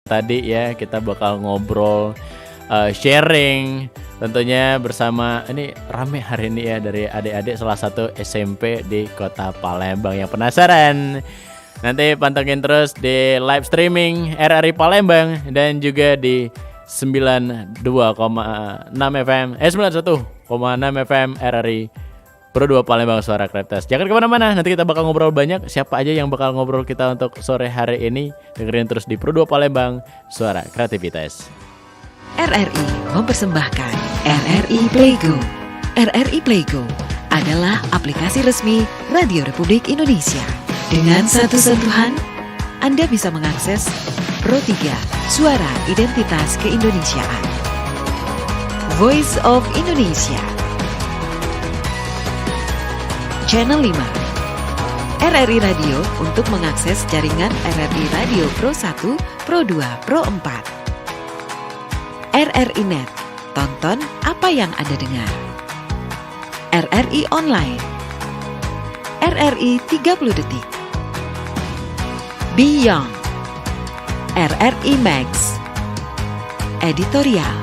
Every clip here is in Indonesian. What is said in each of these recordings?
tadi ya kita bakal ngobrol, sharing tentunya bersama ini rame hari ini ya dari adik-adik salah satu SMP di Kota Palembang. Yang penasaran? Nanti pantengin terus di live streaming RRI Palembang dan juga di 92,6 FM 91,6 FM RRI Pro 2 Palembang Suara Kreativitas. Jangan kemana-mana, nanti kita bakal ngobrol banyak. Siapa aja yang bakal ngobrol kita untuk sore hari ini, dengerin terus di Pro 2 Palembang Suara Kreativitas. RRI mempersembahkan RRI Playgo. RRI Playgo adalah aplikasi resmi Radio Republik Indonesia. Dengan satu sentuhan, Anda bisa mengakses Pro 3 Suara Identitas Keindonesiaan, Voice of Indonesia, Channel 5, RRI Radio untuk mengakses jaringan RRI Radio Pro 1, Pro 2, Pro 4, RRI Net, tonton apa yang Anda dengar, RRI Online, RRI 30 Detik, Beyond, RRI Max, Editorial.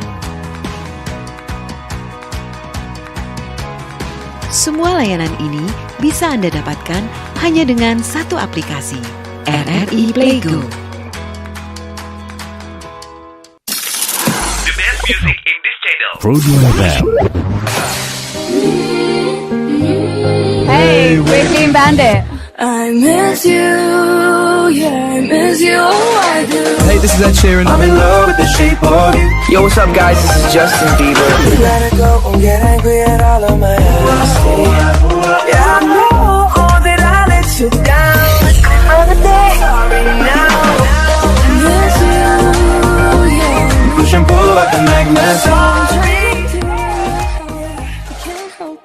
Semua layanan ini bisa Anda dapatkan hanya dengan satu aplikasi, RRI Playgo. The best music in this channel. Pro 2 FM. Hey, we're Clean Bandit. I miss you, yeah, I miss you, I do. Hey, this is Ed Sheeran. I'm in love with the shape of you. Yo, what's up, guys? This is Justin Bieber. You gotta go and get angry at all of my honesty. Yeah, I know that I let you down. Other day, sorry now. I miss you, yeah. Push and pull like a magnet.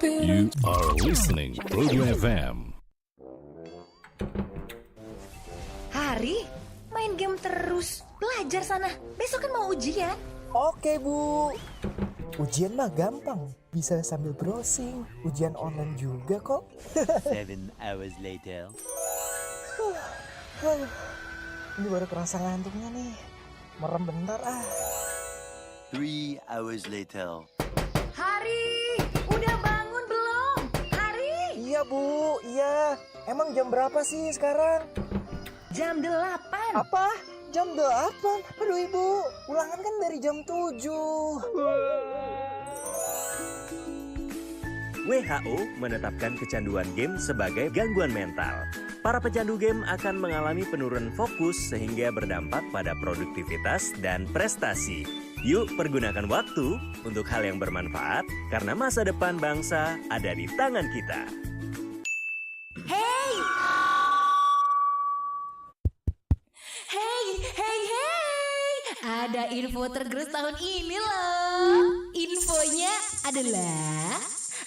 You are listening Pro 2 FM. Hari, main game terus. Belajar sana. Besok kan mau ujian. Oke, Bu. Ujian mah gampang. Bisa sambil browsing. Ujian online juga kok. 7 hours later. Ini baru kerasa ngantuknya nih. Merem bentar ah. 3 hours later. Hari, udah bangun belum? Hari. Iya, Bu. Iya. Emang jam berapa sih sekarang? Jam 8. Apa? Jam 8? Aduh, Ibu. Ulangan kan dari jam 7. WHO menetapkan kecanduan game sebagai gangguan mental. Para pecandu game akan mengalami penurunan fokus sehingga berdampak pada produktivitas dan prestasi. Yuk pergunakan waktu untuk hal yang bermanfaat karena masa depan bangsa ada di tangan kita. Hey! Hey, hey, hey! Ada info tergerus tahun ini loh. Infonya adalah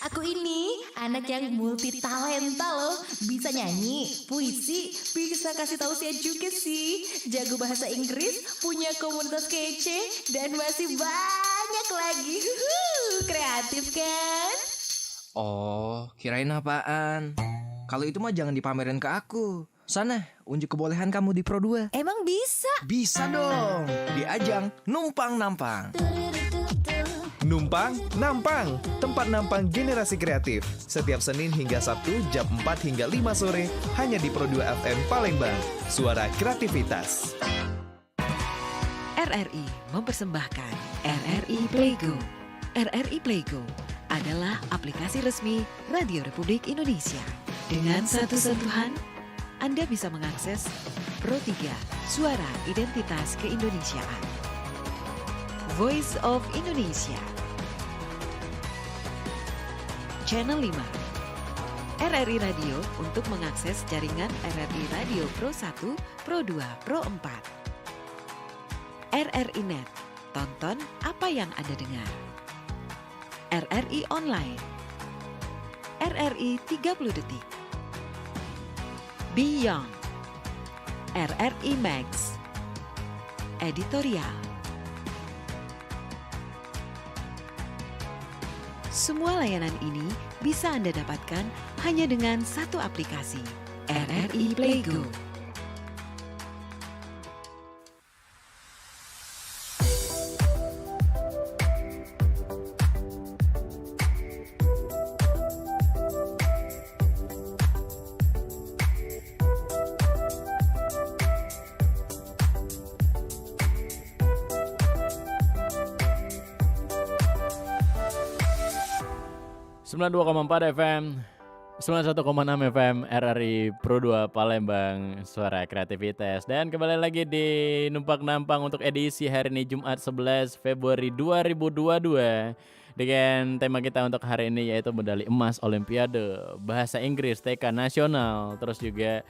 aku ini anak yang multi talenta loh. Bisa nyanyi, puisi, bisa kasih tahu saya juga sih. Jago bahasa Inggris, punya komunitas kece, dan masih banyak lagi. Kreatif kan? Oh, kirain apaan? Kalau itu mah jangan dipamerin ke aku. Sana, unjuk kebolehan kamu di Pro 2. Emang bisa? Bisa dong. Di ajang Numpang Nampang. Numpang Nampang, tempat nampang generasi kreatif. Setiap Senin hingga Sabtu jam 4 hingga 5 sore hanya di Pro 2 FM Palembang. Suara kreativitas. RRI mempersembahkan RRI Playgo. RRI Playgo adalah aplikasi resmi Radio Republik Indonesia. Dengan satu sentuhan, Anda bisa mengakses Pro 3 Suara Identitas Keindonesiaan, Voice of Indonesia, Channel 5, RRI Radio untuk mengakses jaringan RRI Radio Pro 1, Pro 2, Pro 4, RRI Net, tonton apa yang Anda dengar, RRI Online, RRI 30 Detik, Beyond, RRI Max, Editorial. Semua layanan ini bisa Anda dapatkan hanya dengan satu aplikasi, RRI Playgo. 92,4 FM, 91,6 FM RRI Pro 2 Palembang, suara kreativitas. Dan kembali lagi di Numpak Nampang untuk edisi hari ini Jumat 11 Februari 2022 dengan tema kita untuk hari ini yaitu medali emas Olimpiade Bahasa Inggris TK Nasional, terus juga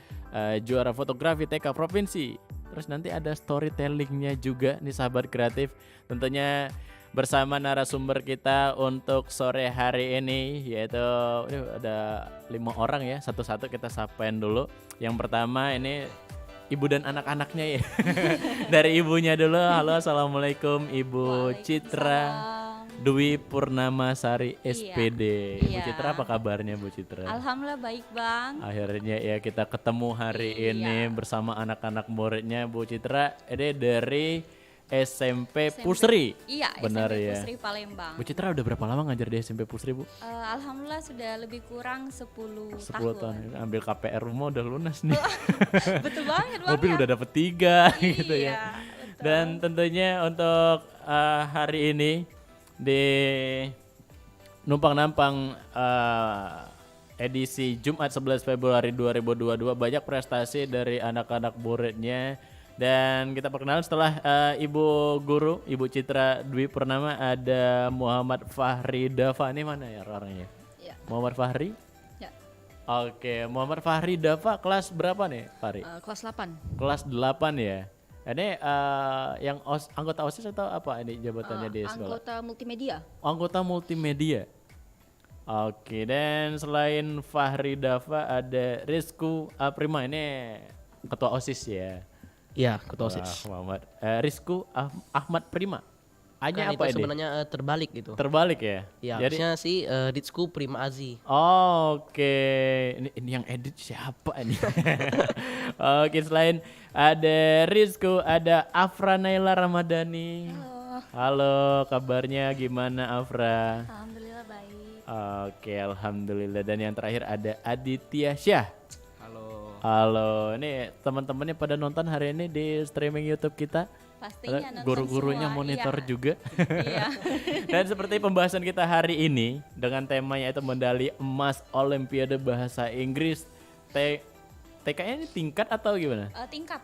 juara fotografi TK Provinsi. Terus nanti ada storytellingnya juga nih sahabat kreatif, tentunya bersama narasumber kita untuk sore hari ini, yaitu ada 5 orang ya, satu-satu kita sapain dulu. Yang pertama ini ibu dan anak-anaknya ya. Dari ibunya dulu. Halo, assalamualaikum Ibu Citra Dwi Purnamasari SPD. Ibu Citra, apa kabarnya Bu Citra? Alhamdulillah baik Bang. Akhirnya ya kita ketemu hari ini bersama anak-anak muridnya Bu Citra. Ini dari SMP Pusri. Iya, benar SMP ya. Pusri Palembang. Bu Citra udah berapa lama ngajar di SMP Pusri, Bu? Alhamdulillah sudah lebih kurang 10 tahun. Ambil KPR rumah udah lunas nih. Betul banget, Bang. Mobil udah dapet 3 gitu ya. Betul. Dan tentunya untuk hari ini di Numpang Nampang edisi Jumat 11 Februari 2022 banyak prestasi dari anak-anak muridnya. Dan kita perkenalan setelah Ibu Guru, Ibu Citra Dwi Purnama, ada Muhammad Fahri Dafa. Ini mana ya orangnya? Ya. Muhammad Fahri? Ya. Oke, Muhammad Fahri Dafa kelas berapa nih, Fahri? Kelas 8. Kelas 8 ya. Ini yang anggota OSIS atau apa ini jabatannya di sekolah? Anggota multimedia. Anggota multimedia. Oke, dan selain Fahri Dafa ada Rizku Prima, ini ketua OSIS ya. Iya, ketua OSIS. Muhammad Rizku Ahmad Prima. Hanya Kan apa itu ini? sebenarnya terbalik gitu. Terbalik ya? Iya, Jadi harusnya sih Rizku Prima Azi. Oke. Ini yang edit siapa ini? Oke, selain ada Rizku, ada Afra Naila Ramadhani. Halo, kabarnya gimana Afra? Alhamdulillah baik. Oke, alhamdulillah. Dan yang terakhir ada Aditya Syah. Halo, ini teman-temannya pada nonton hari ini di streaming YouTube kita. Pastinya nonton guru-gurunya semua, monitor iya. juga. Iya. Dan seperti pembahasan kita hari ini dengan temanya itu medali emas Olimpiade Bahasa Inggris TK-nya ini tingkat atau gimana?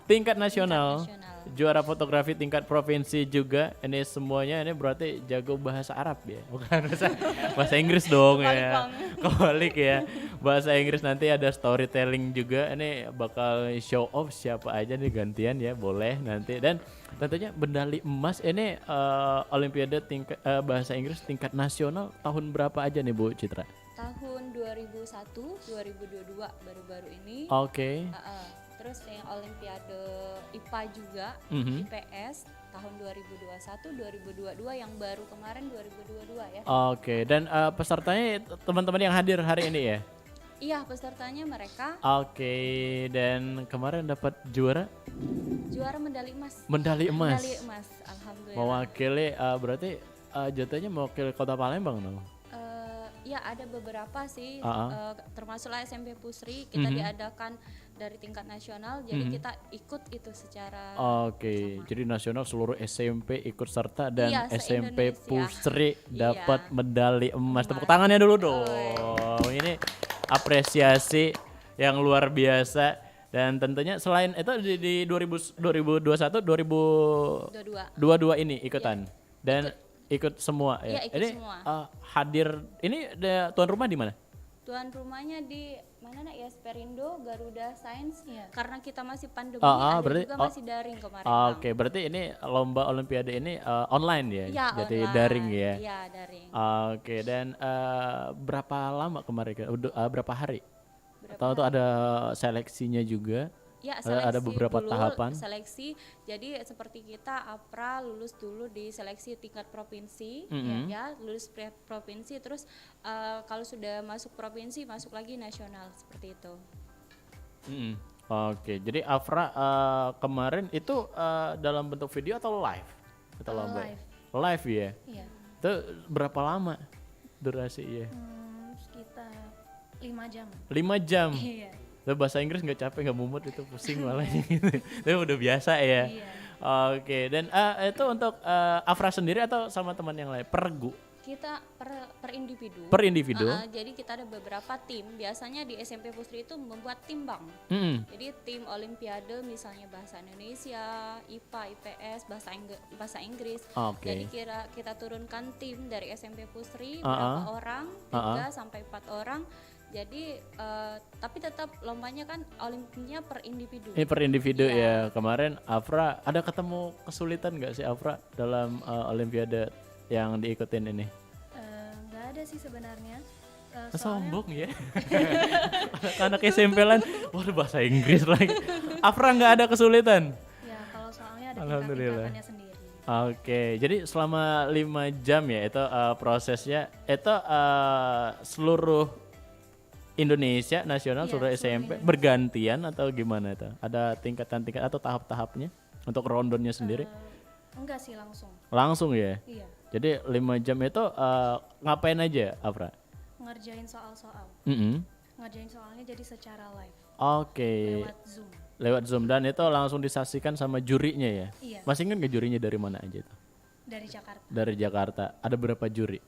Tingkat nasional. Juara fotografi tingkat provinsi juga. Ini semuanya ini berarti jago bahasa Arab ya, bukan bahasa Inggris dong ya. Kebalik ya. Bahasa Inggris, nanti ada storytelling juga. Ini bakal show off siapa aja nih gantian ya, boleh nanti. Dan tentunya medali emas ini Olimpiade tingkat bahasa Inggris tingkat nasional tahun berapa aja nih Bu Citra? Tahun 2001, 2022 baru-baru ini. Oke. Terus yang Olimpiade IPA juga, IPS tahun 2021, 2022 yang baru kemarin 2022 ya. Oke, dan pesertanya teman-teman yang hadir hari ini ya? Iya, pesertanya mereka. Oke, dan kemarin dapat juara? Juara medali emas. Medali emas. Medali emas, alhamdulillah. Mewakili berarti jatuhnya mewakili Kota Palembang dong? Ya ada beberapa sih, termasuklah SMP Pusri kita diadakan dari tingkat nasional, jadi kita ikut itu secara Oke, jadi nasional seluruh SMP ikut serta dan iya, SMP Pusri dapat medali emas. Tepuk tangannya dulu dong. Ini apresiasi yang luar biasa. Dan tentunya selain itu di 2021 2022 ini ikutan. Dan ikut semua ya. Iya, ikut ini semua. Hadir ini tuan rumah di mana? Tuan rumahnya di mana nak ya, Perindo, Garuda Science. Karena kita masih pandemi, berarti, juga masih daring kemarin. Oke, berarti ini lomba Olimpiade ini online ya? Iya, jadi online. daring ya? Iya, daring. Oke, dan berapa lama kemarin? Berapa hari? Atau tuh ada seleksinya juga? Ya, ada beberapa dulu, tahapan. Seleksi. Jadi seperti kita APRA lulus dulu di seleksi tingkat provinsi, ya, lulus provinsi, terus kalau sudah masuk provinsi masuk lagi nasional seperti itu. Oke, jadi Afra kemarin itu dalam bentuk video atau live? Kita lomba. Live ya. Iya. Itu berapa lama durasi ya? Sekitar 5 jam. 5 jam. Iya. Lo bahasa Inggris nggak capek, nggak mumet, itu pusing malah gitu. Tapi udah biasa ya. Iya. Oke, dan itu untuk Afra sendiri atau sama teman yang lain? Pergu. Kita per individu. Per individu? Jadi kita ada beberapa tim. Biasanya di SMP Pusri itu membuat tim bang. Jadi tim Olimpiade misalnya bahasa Indonesia, IPA, IPS, bahasa Inggris. Jadi kita turunkan tim dari SMP Pusri berapa orang, 3 sampai 4 orang. Jadi tapi tetap lombanya kan olimpinya per individu. Per individu ya. Kemarin Afra ada ketemu kesulitan nggak sih Afra dalam Olimpiade yang diikutin ini? Nggak ada sih sebenarnya. Sombong ya. Anak SMP lan, waduh bahasa Inggris lagi. Afra nggak ada kesulitan? Ya kalau soalnya ada tingkat-tingkatannya sendiri. Oke, jadi selama 5 jam ya itu prosesnya itu seluruh Indonesia nasional, seluruh SMP Indonesia. Bergantian atau gimana itu? Ada tingkatan-tingkat atau tahap-tahapnya untuk rondonnya sendiri? Enggak sih, langsung. Langsung ya? Iya. Jadi 5 jam itu ngapain aja, Afra? Ngerjain soal-soal. Ngerjain soalnya jadi secara live. Oke. Lewat Zoom dan itu langsung disaksikan sama jurinya ya? Iya. Masih ingat nggak jurinya dari mana aja itu? Dari Jakarta. Dari Jakarta. Ada berapa juri?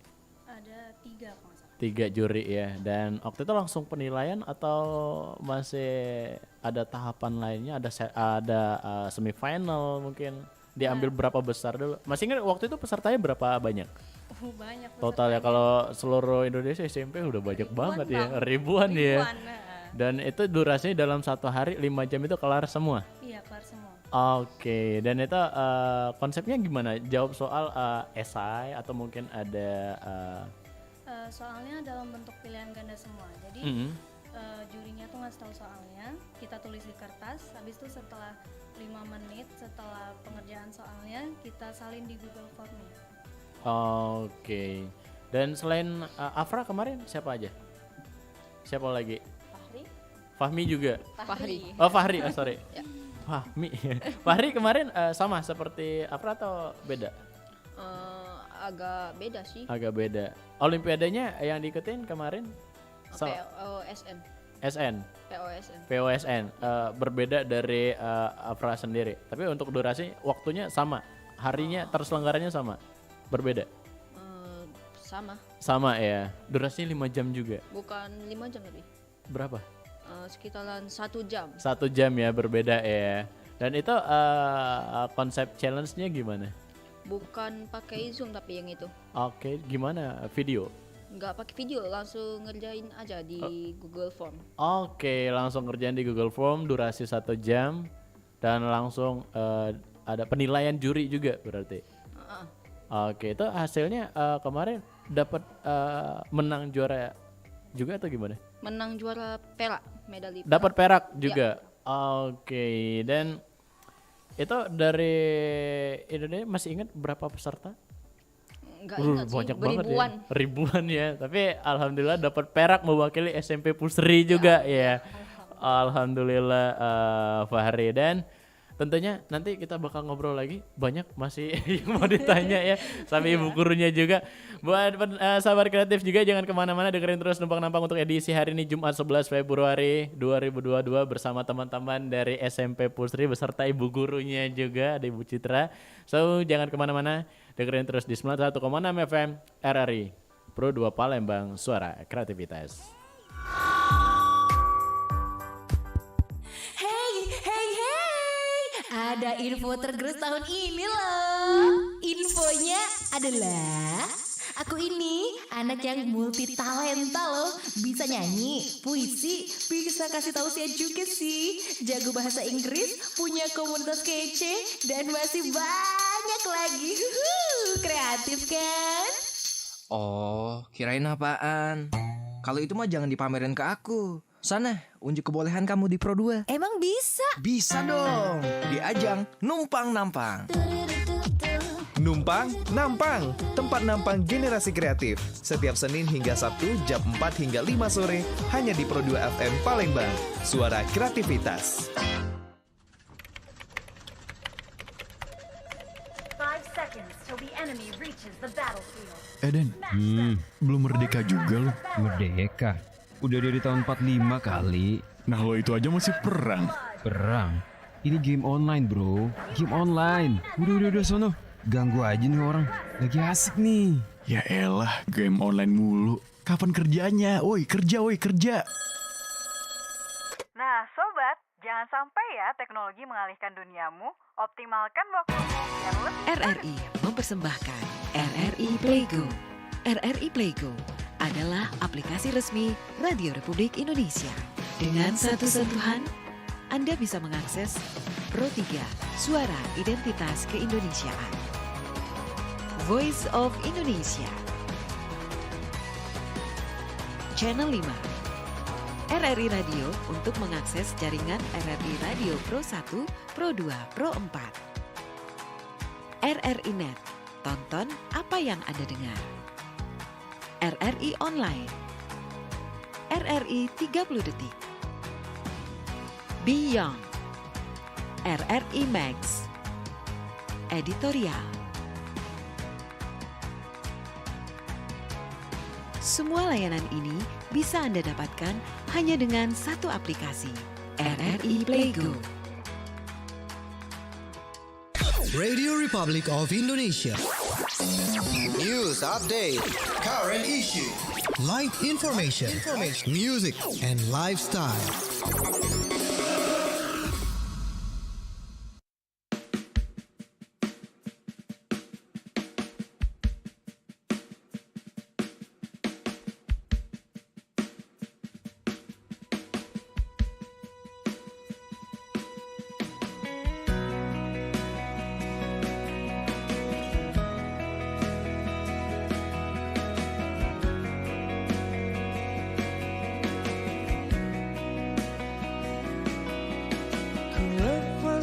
Ada 3 kalau nggak salah. 3 juri ya. Dan waktu itu langsung penilaian atau masih ada tahapan lainnya? Ada semifinal mungkin? Diambil berapa besar dulu? Masih ingat waktu itu pesertanya berapa banyak? Banyak total ya, kalau seluruh Indonesia SMP udah banyak banget ya, ribuan ya. Dan itu durasinya dalam 1 hari 5 jam itu kelar semua? Iya, kelar semua. Oke, dan itu konsepnya gimana? Jawab soal esai atau mungkin ada soalnya dalam bentuk pilihan ganda semua. Jadi jurinya tuh ngasih tahu soalnya, kita tulis di kertas. Habis itu setelah 5 menit setelah pengerjaan soalnya kita salin di Google Form-nya. Oke. Dan selain Afra kemarin siapa aja? Siapa lagi? Fahmi juga. Fahri. Oh Fahri, sorry. Ya. Fahmi. Fahri kemarin sama seperti Afra atau beda? Agak beda sih. Agak beda. Olimpiadanya yang diikutin kemarin? POSN. SN. POSN. POSN. Berbeda dari Afra sendiri. Tapi untuk durasi waktunya sama. Harinya terselenggaranya sama. Berbeda. Sama. Sama ya. Durasinya 5 jam juga. Bukan 5 jam lebih. Berapa? Sekitaran 1 jam. 1 jam ya, berbeda ya. Dan itu konsep challenge-nya gimana? Bukan pakai Zoom tapi yang itu. Oke, gimana? Video? Nggak pakai video, langsung ngerjain aja di Google Form. Oke, langsung ngerjain di Google Form, durasi 1 jam dan langsung ada penilaian juri juga berarti. Oke, itu hasilnya kemarin dapat menang juara juga atau gimana? Menang juara perak, medali. Dapat perak juga. Ya. Oke, dan itu dari Indonesia masih ingat berapa peserta? Enggak ingat sih, banyak banget ya. Ribuan ya. Tapi alhamdulillah dapat perak mewakili SMP Pusri juga ya. Alhamdulillah Fahri, dan tentunya nanti kita bakal ngobrol lagi, banyak masih yang mau ditanya ya sama ibu gurunya juga. Buat sahabat kreatif juga jangan kemana-mana, dengerin terus Numpang Nampang untuk edisi hari ini Jumat 11 Februari 2022 bersama teman-teman dari SMP Pusri beserta ibu gurunya juga, ada Ibu Citra. So jangan kemana-mana, dengerin terus di 91,6 FM RRI Pro 2 Palembang, suara kreativitas. Ada info tergerus tahun ini loh. Infonya adalah aku ini anak yang multi talenta loh. Bisa nyanyi, puisi, bisa kasih tausiah juga sih. Jago bahasa Inggris, punya komunitas kece, dan masih banyak lagi. Kreatif kan? Oh, kirain apaan? Kalau itu mah jangan dipamerin ke aku. Sana, unjuk kebolehan kamu di Pro 2. Emang bisa? Bisa dong. Di ajang Numpang Nampang. Numpang Nampang, tempat nampang generasi kreatif. Setiap Senin hingga Sabtu jam 4 hingga 5 sore hanya di Pro 2 FM Palembang. Suara kreativitas. 5 seconds till the enemy reaches the battlefield. Eden, belum merdeka juga loh. Merdeka? Udah dari tahun 45 kali. Nah lo itu aja masih perang. Perang? Ini game online bro. Game online. Udah sono. Ganggu aja nih orang. Lagi asik nih. Ya elah, game online mulu. Kapan kerjanya? Woi, kerja. Nah, sobat, jangan sampai ya teknologi mengalihkan duniamu. Optimalkan waktumu biar lebih RRI mempersembahkan RRI Playgo. RRI Playgo adalah aplikasi resmi Radio Republik Indonesia. Dengan satu sentuhan, Anda bisa mengakses Pro 3 Suara Identitas Keindonesiaan, Voice of Indonesia, Channel 5, RRI Radio untuk mengakses jaringan RRI Radio Pro 1, Pro 2, Pro 4. RRI Net, tonton apa yang Anda dengar. RRI Online, RRI 30 Detik, Beyond, RRI Max, Editorial. Semua layanan ini bisa Anda dapatkan hanya dengan satu aplikasi, RRI Playgo. Radio Republic of Indonesia. News update, current issue, live information, music, and lifestyle.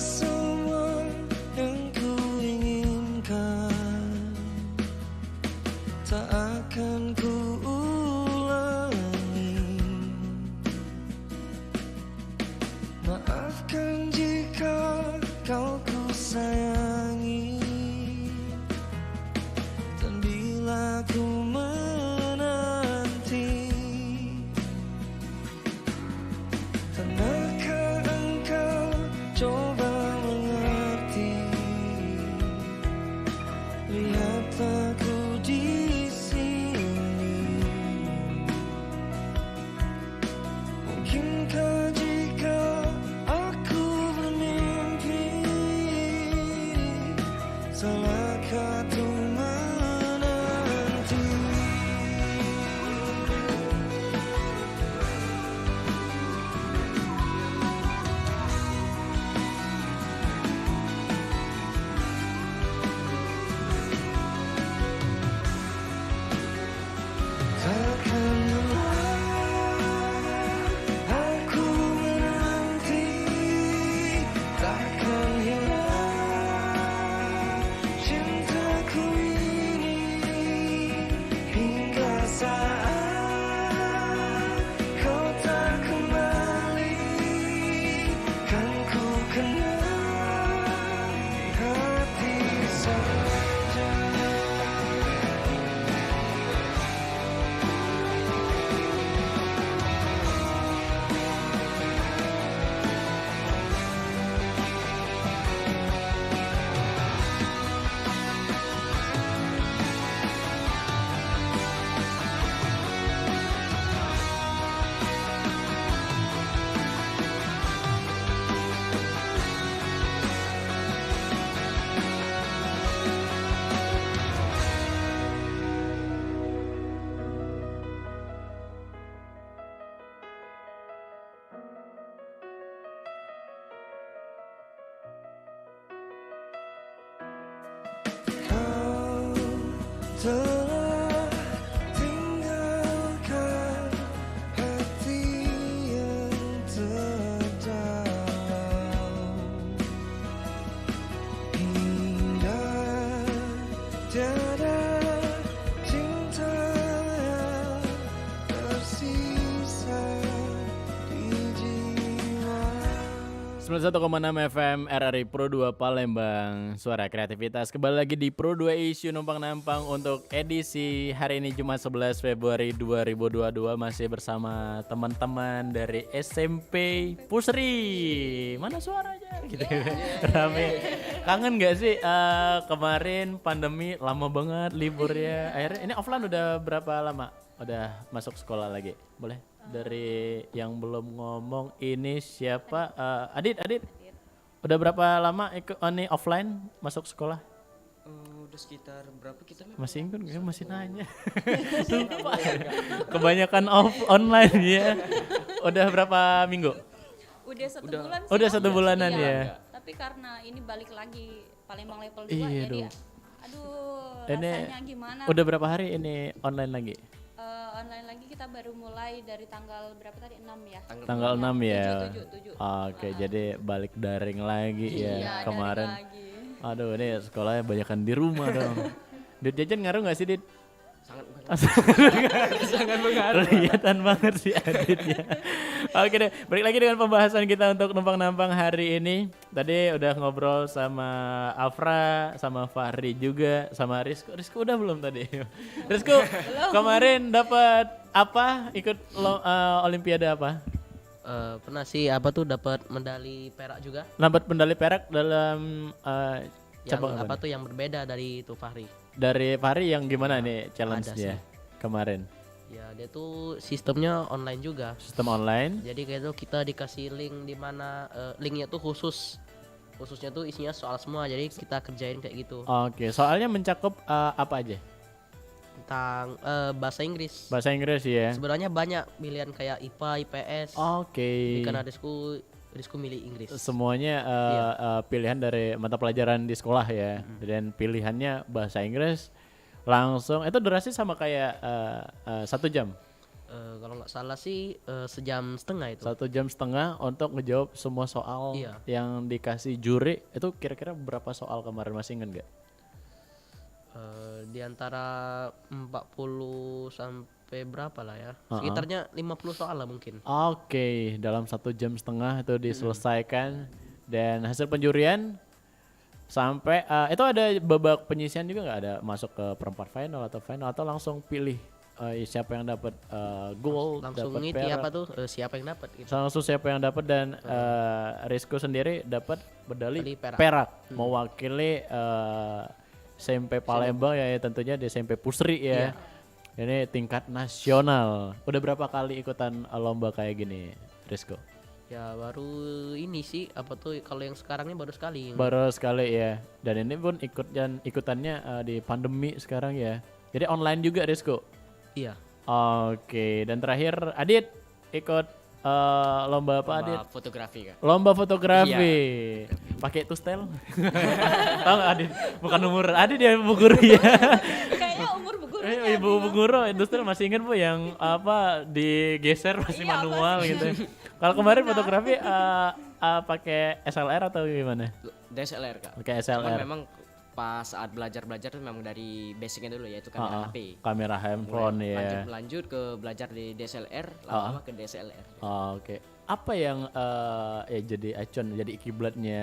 Semua yang ku inginkan tak akan ku ulangi. Maafkan jika kau ku sayangi, dan bila ku menanti, pernahkah engkau coba mengerti? Lihat aku di sini. Mungkinkah jika aku bermimpi, 91,6 FM RRI Pro 2 Palembang. Suara kreativitas kembali lagi di Pro 2 Issue Numpang Nampang untuk edisi hari ini Jumat 11 Februari 2022 masih bersama teman-teman dari SMP Pusri. Mana suaranya? Gitu. Rame. Kangen gak sih kemarin pandemi lama banget liburnya. Akhirnya ini offline udah berapa lama? Udah masuk sekolah lagi. Boleh? Dari yang belum ngomong ini siapa? Adit. Udah berapa lama ini offline masuk sekolah? Udah sekitar berapa kita? Masih ingat nggak? Masih nanya. Lupa. Kebanyakan online ya. Udah berapa minggu? Udah 1 bulan. Udah 1 bulanan ya. Tapi karena ini balik lagi Palembang level 2 iya jadi dong. aduh ini rasanya gimana? Udah berapa hari ini online lagi? Online lagi kita baru mulai dari tanggal berapa tadi? 6 ya. Tanggal 6 ya. 7. Oke, jadi balik daring lagi ya kemarin. Aduh, ini sekolahnya banyakan di rumah dong. Dit jajan ngaruh nggak sih, Dit? Sangat mengaruh. Kelihatan banget sih Aditnya. Oke deh, balik lagi dengan pembahasan kita untuk numpang nampang hari ini. Tadi udah ngobrol sama Afra, sama Fahri juga, sama Rizko. Rizko udah belum tadi? Rizko kemarin dapat apa? Ikut Olimpiade apa? Pernah sih dapat medali perak juga. Dapat medali perak dalam cabang apa tuh yang berbeda dari itu Fahri. Dari Fahri yang gimana nih challenge-nya kemarin? Ya dia tuh sistemnya online juga. Sistem online. Jadi kayak itu kita dikasih link di mana linknya tuh khususnya tuh isinya soal semua. Jadi kita kerjain kayak gitu. Oke, soalnya mencakup apa aja? Tentang bahasa Inggris. Bahasa Inggris ya. Sebenarnya banyak pilihan kayak IPA, IPS. Oke. Karena Rizku milih Inggris. Semuanya pilihan dari mata pelajaran di sekolah ya. Dan pilihannya bahasa Inggris. Langsung itu durasi sama kayak 1 jam. Kalau nggak salah sih 1,5 jam itu. 1,5 jam untuk ngejawab semua soal yang dikasih juri. Itu kira-kira berapa soal kemarin, masih ingat nggak? Di antara 40 sampai berapa lah ya. Sekitarnya 50 soal lah mungkin. Oke, dalam 1,5 jam itu diselesaikan. Dan hasil penjurian sampai itu ada babak penyisian juga nggak? Ada masuk ke perempat final atau langsung pilih siapa yang dapat gold, langsung dapat perak. apa tuh siapa yang dapat gitu. Langsung siapa yang dapat. Dan Rizko sendiri dapat medali perak mewakili SMP Palembang ya tentunya di SMP Pusri ya. Ini tingkat nasional. Udah berapa kali ikutan lomba kayak gini, Rizko? Ya baru ini sih kalau yang sekarang ini baru sekali. Baru sekali ya. Dan ini pun ikutannya di pandemi sekarang ya. Jadi online juga, Rizko? Iya. Oke, dan terakhir Adit ikut lomba apa, Adit? Lomba fotografi kan. Lomba fotografi. Pakai tustel? Tahu nggak, Adit? Bukan umur Adit ya, Bu Guru ya. Kayaknya umur Bu Guru. Ibu Guru tustel masih ingat Bu yang apa digeser masih manual gitu. Kalau kemarin fotografi pakai SLR atau gimana? DSLR Kak. Pakai SLR. Memang pas saat belajar tuh memang dari basicnya dulu yaitu kamera HP. Kamera handphone ya. Lanjut ke belajar di DSLR, lama-lama ke DSLR. Oke. Apa yang jadi acuan, jadi kiblatnya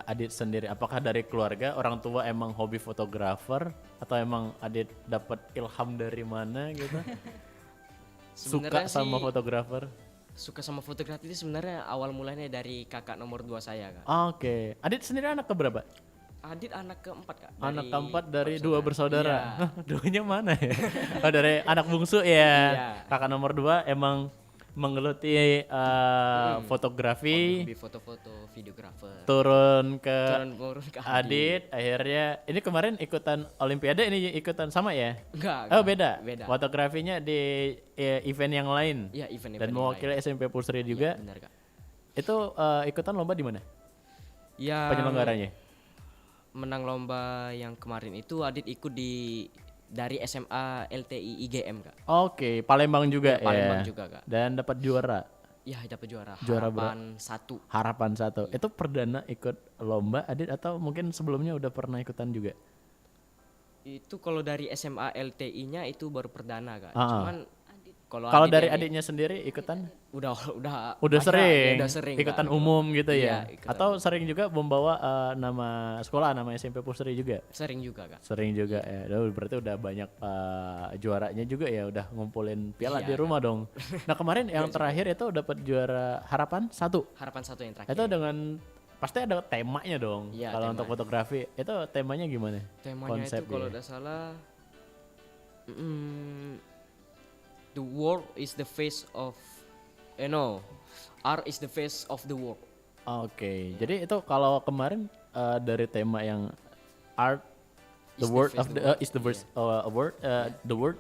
Adit sendiri? Apakah dari keluarga, orang tua emang hobi fotografer atau emang Adit dapat ilham dari mana gitu? Suka sama fotografer? Suka sama fotografi itu sebenarnya awal mulanya dari kakak nomor 2 saya Kak. Oke. Adit sendiri anak keberapa? Adit anak keempat Kak. Anak keempat dari 2 bersaudara. Duanya mana ya? Dari anak bungsu ya. Kakak nomor 2 emang menggeluti fotografi. Hobi foto-foto, videografer. Turun ke Adit. Akhirnya ini kemarin ikutan Olimpiade, ini ikutan sama ya? Enggak. Oh beda. Fotografinya di event yang lain. Iya, event dan mewakili SMP Pusri juga. Iya, benar Kak. Itu ikutan lomba di mana? Ya. Penyelenggaranya. Menang lomba yang kemarin itu Adit ikut dari SMA LTI IGM Kak. Oke, Palembang juga ya. Palembang juga Kak. Dan dapat juara. Iya, dapat juara. Harapan 1. Harapan 1. Itu perdana ikut lomba Adit atau mungkin sebelumnya udah pernah ikutan juga? Itu kalau dari SMA LTI-nya itu baru perdana Kak. Cuman Kalau dari adiknya sendiri ikutan? Udah Udah banyak, sering, ya udah sering ikutan Kak. umum gitu ya? Iya, ikutan. Atau sering juga membawa nama sekolah, nama SMP Pusri juga? Sering juga Kak. Sering juga ya. Berarti udah banyak juaranya juga ya, udah ngumpulin piala Iya, di rumah dong. Nah kemarin yang terakhir itu dapat juara harapan 1. Harapan 1 yang terakhir. Itu dengan pasti ada temanya dong. Iya, Kalau tema. untuk fotografi itu temanya gimana? Temanya itu kalau tidak salah the world is the face of art is the face of the world. Oke, jadi itu kalau kemarin dari tema yang art the word of the is the verse word the word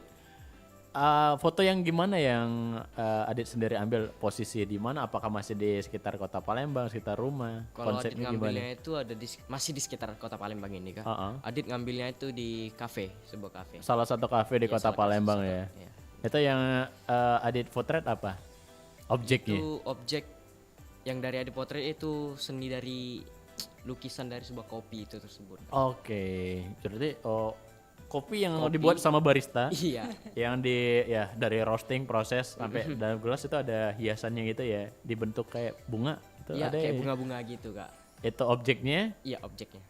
foto yang gimana yang Adit sendiri ambil posisi di mana? Apakah masih di sekitar kota Palembang, sekitar rumah? Kalau Adit Konsepnya ngambilnya gimana? itu masih di sekitar kota Palembang ini Kak. Adit ngambilnya itu di sebuah kafe. Salah satu kafe di Iya, kota salah Palembang satu, ya. iya. Itu yang Adit potret apa? Objeknya? Itu objek yang dari Adit potret itu seni dari lukisan dari sebuah kopi itu tersebut. Oke, jadi kopi yang Kopi. dibuat sama barista. Iya. Yang dari roasting proses sampai dalam gelas itu ada hiasannya gitu ya, dibentuk kayak bunga itu Iya, ada kayak ya? bunga-bunga gitu Kak. Itu objeknya? Iya, objeknya.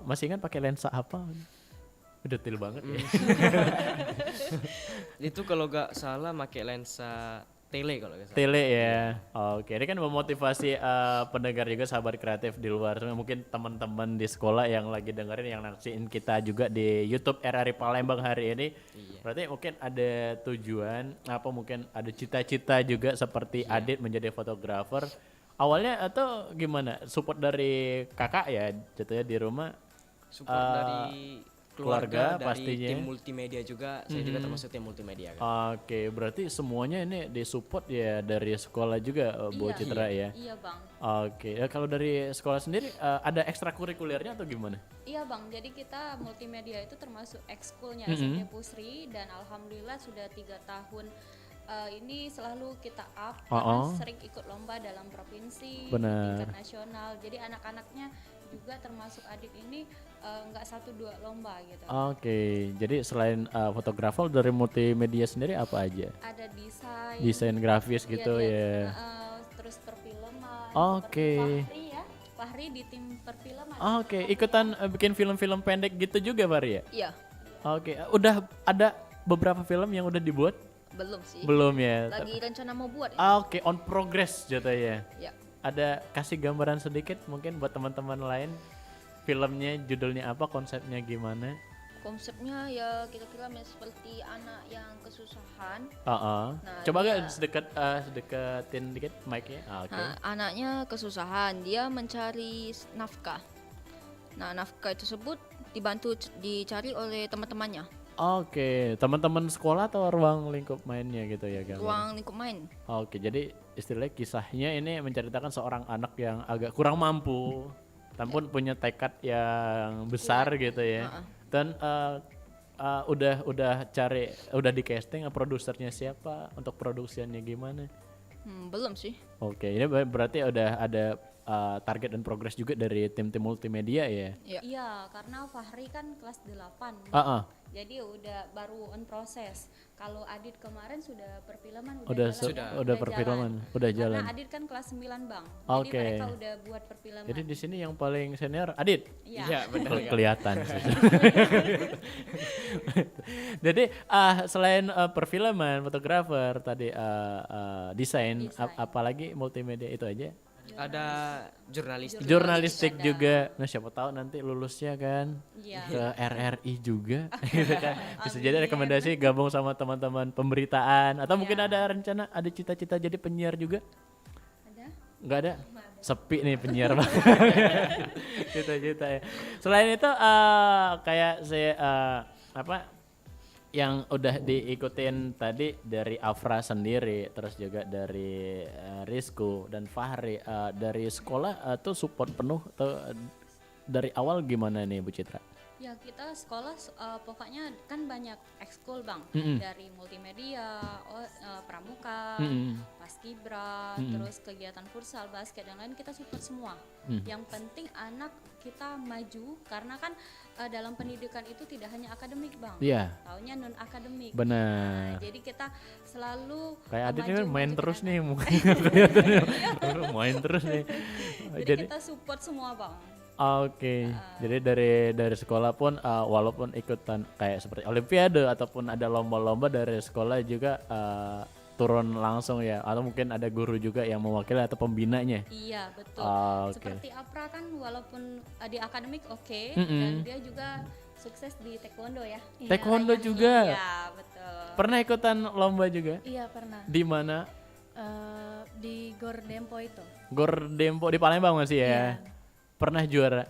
Masih ingat pakai lensa apa? Detail banget ya. Itu kalau gak salah pakai lensa tele kalau gak salah. Tele ya. Oke, ini kan memotivasi pendengar juga sahabat kreatif di luar sana. Mungkin teman-teman di sekolah yang lagi dengerin, yang naksiin kita juga di YouTube RRI Palembang hari ini. Berarti mungkin ada tujuan, mungkin ada cita-cita juga seperti Adit menjadi fotografer. Awalnya atau gimana? Support dari kakak ya, jatuhnya di rumah. Support dari keluarga, dari pastinya. tim multimedia juga. Saya juga termasuk tim multimedia kan. Oke, berarti semuanya ini disupport ya dari sekolah juga, Bu Iya. Citra ya? Iya, Bang. Oke, kalau dari sekolah sendiri ada ekstrakurikulernya atau gimana? Iya Bang, jadi kita multimedia itu termasuk ekskulnya Mhm. SMP Pusri dan alhamdulillah sudah 3 tahun ini selalu kita up karena sering ikut lomba dalam provinsi, Benar. tingkat nasional. Jadi anak-anaknya juga termasuk Adit ini nggak 1-2 lomba gitu. Oke, jadi selain fotografer dari multimedia sendiri apa aja? Ada desain, Desain grafis gitu ya. Terus perfilman. Oke. seperti Fahri ya, Fahri di tim perfilman. Oke, ikutan bikin film-film pendek gitu juga Fahri ya? Iya. Oke, udah ada beberapa film yang udah dibuat? Belum sih. Belum ya. Lagi rencana mau buat. Oke, on progress jatuhnya. Ya. Ada kasih gambaran sedikit mungkin buat teman-teman lain, filmnya judulnya apa, konsepnya gimana? Konsepnya ya kira-kira seperti anak yang kesusahan. Nah, Coba dia- agak sedeketin dikit mic-nya. Oke. Nah, anaknya kesusahan, dia mencari nafkah. Nah, nafkah tersebut dibantu dicari oleh teman-temannya. Oke, teman-teman sekolah atau ruang lingkup mainnya gitu ya gambarnya? Ruang lingkup main. Oke, jadi istilahnya kisahnya ini menceritakan seorang anak yang agak kurang mampu, tapi punya tekad yang besar gitu ya. Dan udah di casting, produsernya siapa, untuk produksiannya gimana? Belum sih. Oke, ini berarti udah ada target dan progres juga dari tim-tim multimedia ya? Iya, karena Fahri kan kelas 8. Jadi udah baru on proses. Kalau Adit kemarin sudah perfilman Udah jalan, perfilman, jalan. udah jalan. Karena Adit kan kelas 9 Bang. Oke. Jadi mereka udah buat perfilman. Jadi di sini yang paling senior Adit. Iya. Iya, benar, Kak. Kelihatan sih. Jadi selain perfilman, fotografer tadi desain, apalagi multimedia itu aja. Ada jurnalistik. Jurnalistik juga. Nah, siapa tahu nanti lulusnya kan Iya. ke RRI juga gitu kan. Bisa jadi rekomendasi gabung sama teman-teman pemberitaan atau mungkin ada rencana, ada cita-cita jadi penyiar juga? Nggak ada? Sepi nih penyiar banget. Cita-cita ya. Selain itu kayak saya yang udah diikutin tadi dari Afra sendiri, terus juga dari Rizko dan Fahri, dari sekolah tuh support penuh atau dari awal gimana nih Bu Citra? Ya kita sekolah pokoknya kan banyak ekskul bang, dari multimedia, pramuka, paskibra, terus kegiatan futsal, basket dan lain kita support semua. Yang penting anak kita maju karena kan dalam pendidikan itu tidak hanya akademik bang, taunya non akademik. Benar. Nah, jadi kita selalu kayak Adit ini main terus nih main terus nih. Jadi kita support semua bang. Oke. Jadi dari sekolah pun walaupun ikutan kayak seperti olimpiade ataupun ada lomba-lomba dari sekolah juga turun langsung ya, atau mungkin ada guru juga yang mewakili atau pembinanya. Iya betul. Seperti Apra kan walaupun di akademik dan dia juga sukses di taekwondo ya. Taekwondo juga. Iya betul. Pernah ikutan lomba juga? Iya pernah. Di mana? Di Gor Dempo itu. Gor Dempo di Palembang masih ya? Iya. Pernah juara?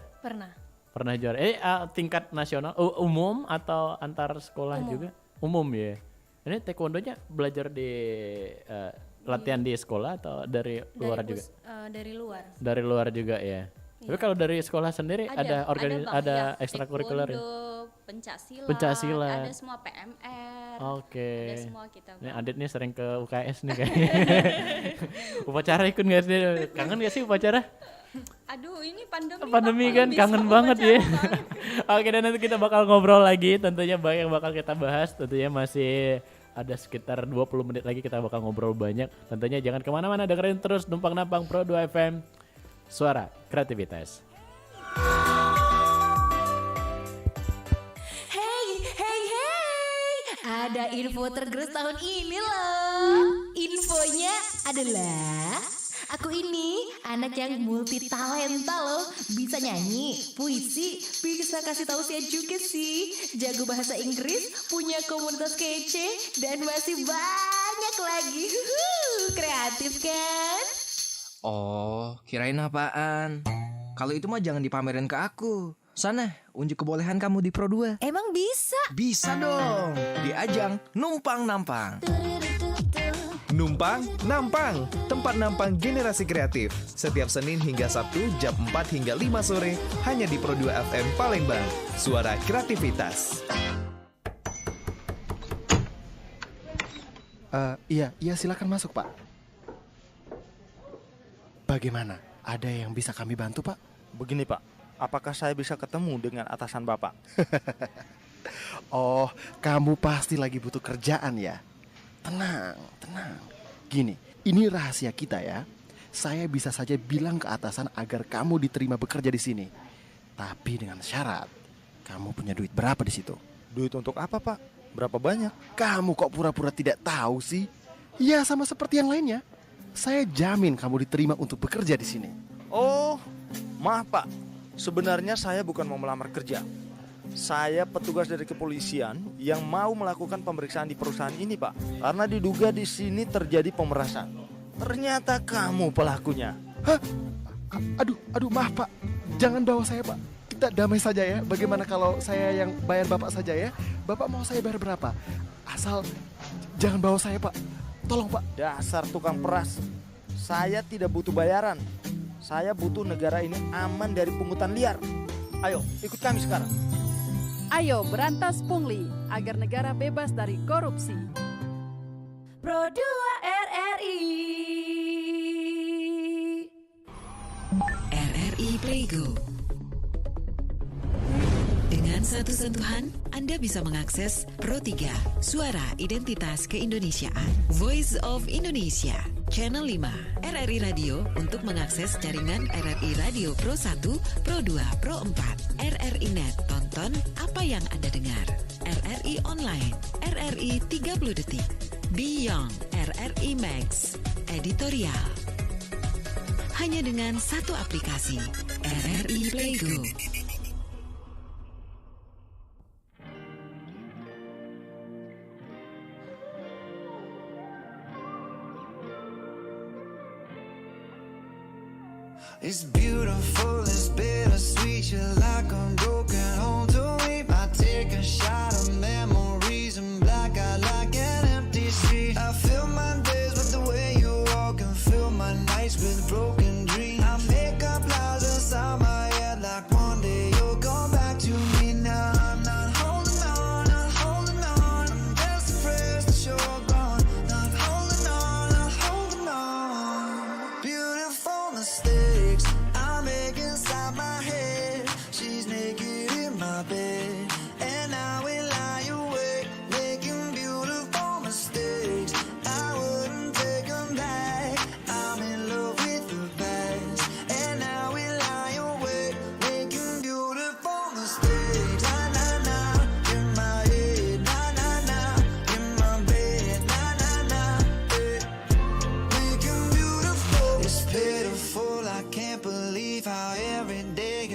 Pernah juara. Tingkat nasional, umum atau antar sekolah juga? Umum ya. Ini taekwondonya belajar di latihan di sekolah atau dari luar juga? Dari luar. Dari luar juga ya. Tapi kalau dari sekolah sendiri ada ekstrakurikuler ya? Pencaksilat, ada semua PMR. Oke. Ada semua kita. Nih Adit nih sering ke UKS nih kayaknya. Upacara ikut nggak sih? Kangen nggak sih upacara? Aduh ini pandemi kan kangen banget ya. Oke, dan nanti kita bakal ngobrol lagi, tentunya banyak yang bakal kita bahas. Tentunya masih ada sekitar 20 menit lagi kita bakal ngobrol banyak. Tentunya jangan kemana-mana, dengerin terus Numpang Nampang Pro 2 FM, suara kreativitas. Ada info tergerus tahun ini loh. Infonya adalah aku ini anak yang multi talenta loh. Bisa nyanyi, puisi, bisa kasih tahu saya juga sih. Jago bahasa Inggris, punya komunitas kece, dan masih banyak lagi. Kreatif kan? Oh, kirain apaan? Kalau itu mah jangan dipamerin ke aku. Sana, unjuk kebolehan kamu di Pro 2. Emang bisa? Bisa dong. Di ajang Numpang Nampang. Numpang Nampang, tempat nampang generasi kreatif. Setiap Senin hingga Sabtu jam 4 hingga 5 sore hanya di Pro 2 FM Palembang. Suara kreativitas. Iya silakan masuk Pak. Bagaimana? Ada yang bisa kami bantu Pak? Begini Pak, apakah saya bisa ketemu dengan atasan Bapak? Oh, kamu pasti lagi butuh kerjaan ya? Tenang. Gini, ini rahasia kita ya. Saya bisa saja bilang ke atasan agar kamu diterima bekerja di sini. Tapi dengan syarat, kamu punya duit berapa di situ? Duit untuk apa Pak? Berapa banyak? Kamu kok pura-pura tidak tahu sih? Ya sama seperti yang lainnya. Saya jamin kamu diterima untuk bekerja di sini. Oh, maaf Pak. Sebenarnya saya bukan mau melamar kerja. Saya petugas dari kepolisian yang mau melakukan pemeriksaan di perusahaan ini, Pak. Karena diduga di sini terjadi pemerasan. Ternyata kamu pelakunya. Hah? Aduh, maaf Pak. Jangan bawa saya Pak. Kita damai saja ya. Bagaimana kalau saya yang bayar Bapak saja ya? Bapak mau saya bayar berapa? Asal jangan bawa saya Pak. Tolong Pak. Dasar tukang peras. Saya tidak butuh bayaran. Saya butuh negara ini aman dari pungutan liar. Ayo, ikut kami sekarang. Ayo berantas pungli agar negara bebas dari korupsi. Pro 2 RRI. RRI Playgo. Dengan satu sentuhan, Anda bisa mengakses Pro 3, Suara Identitas Keindonesiaan, Voice of Indonesia, Channel 5, RRI Radio untuk mengakses jaringan RRI Radio Pro 1, Pro 2, Pro 4, RRI Net, tonton apa yang Anda dengar, RRI Online, RRI 30 Detik, Beyond, RRI Max, Editorial. Hanya dengan satu aplikasi, RRI Playgo. It's beautiful, it's bittersweet. You're like a broken home to me. I take a shot of memories and black out like an empty street. I fill my days with the way you walk and fill my nights with broken dreams. I make up lies inside my head like one day you'll come back to me now.